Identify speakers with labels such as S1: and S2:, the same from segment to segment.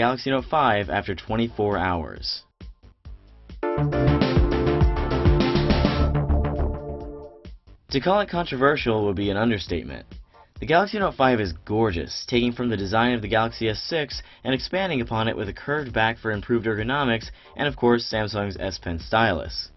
S1: Galaxy Note 5 after 24 hours. To call it controversial would be an understatement. The Galaxy Note 5 is gorgeous, taking from the design of the Galaxy S6 and expanding upon it with a curved back for improved ergonomics and of course Samsung's S Pen stylus.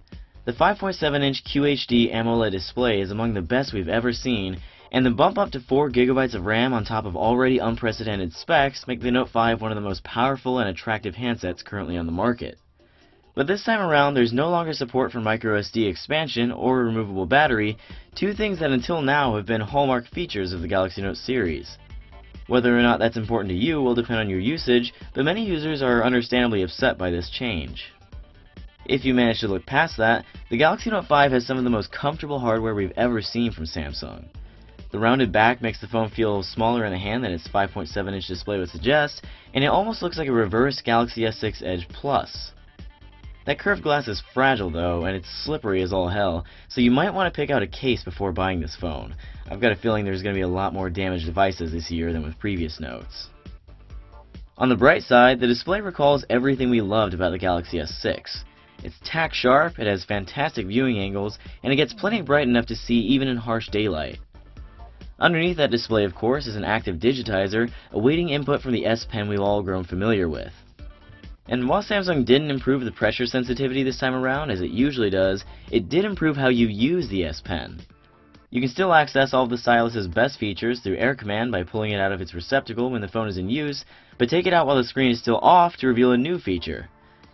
S1: The 5.7-inch QHD AMOLED display is among the best we've ever seen, and the bump up to 4 GB of RAM on top of already unprecedented specs make the Note 5 one of the most powerful and attractive handsets currently on the market. But this time around, there's no longer support for microSD expansion or a removable battery, two things that until now have been hallmark features of the Galaxy Note series. Whether or not that's important to you will depend on your usage, but many users are understandably upset by this change. If you manage to look past that, the Galaxy Note 5 has some of the most comfortable hardware we've ever seen from Samsung. The rounded back makes the phone feel smaller in the hand than its 5.7-inch display would suggest, and it almost looks like a reverse Galaxy S6 Edge Plus. That curved glass is fragile though, and it's slippery as all hell, so you might want to pick out a case before buying this phone. I've got a feeling there's going to be a lot more damaged devices this year than with previous Notes. On the bright side, the display recalls everything we loved about the Galaxy S6. It's tack sharp, it has fantastic viewing angles, and it gets plenty bright enough to see even in harsh daylight. Underneath that display, of course, is an active digitizer, awaiting input from the S Pen we've all grown familiar with. And while Samsung didn't improve the pressure sensitivity this time around, as it usually does, it did improve how you use the S Pen. You can still access all of the stylus's best features through Air Command by pulling it out of its receptacle when the phone is in use, but take it out while the screen is still off to reveal a new feature.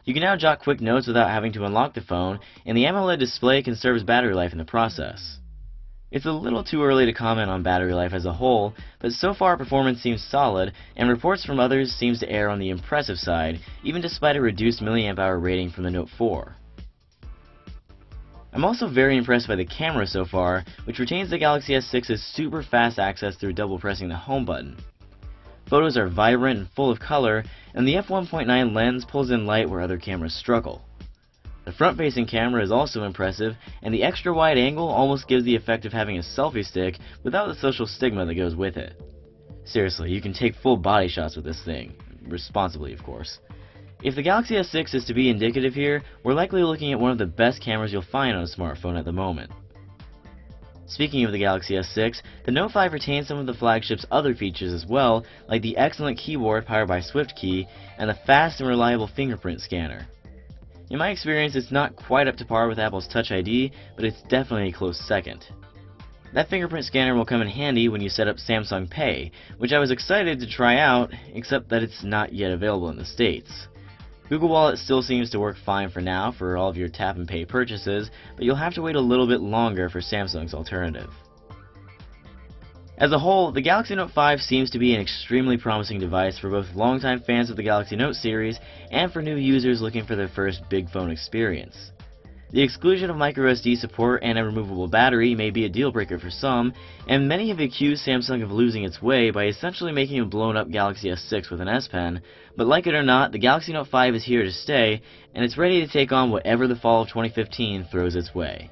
S1: You can now jot quick notes without having to unlock the phone, and the AMOLED display conserves battery life in the process. It's a little too early to comment on battery life as a whole, but so far performance seems solid, and reports from others seems to err on the impressive side, even despite a reduced milliamp-hour rating from the Note 4. I'm also very impressed by the camera so far, which retains the Galaxy S6's super fast access through double pressing the home button. Photos are vibrant and full of color, and the f1.9 lens pulls in light where other cameras struggle. The front-facing camera is also impressive, and the extra wide angle almost gives the effect of having a selfie stick without the social stigma that goes with it. Seriously, you can take full body shots with this thing. Responsibly, of course. If the Galaxy S6 is to be indicative here, we're likely looking at one of the best cameras you'll find on a smartphone at the moment. Speaking of the Galaxy S6, the Note 5 retains some of the flagship's other features as well, like the excellent keyboard powered by SwiftKey and the fast and reliable fingerprint scanner. In my experience, it's not quite up to par with Apple's Touch ID, but it's definitely a close second. That fingerprint scanner will come in handy when you set up Samsung Pay, which I was excited to try out, except that it's not yet available in the States. Google Wallet still seems to work fine for now for all of your tap and pay purchases, but you'll have to wait a little bit longer for Samsung's alternative. As a whole, the Galaxy Note 5 seems to be an extremely promising device for both longtime fans of the Galaxy Note series and for new users looking for their first big phone experience. The exclusion of microSD support and a removable battery may be a deal breaker for some, and many have accused Samsung of losing its way by essentially making a blown-up Galaxy S6 with an S Pen, but like it or not, the Galaxy Note 5 is here to stay, and it's ready to take on whatever the fall of 2015 throws its way.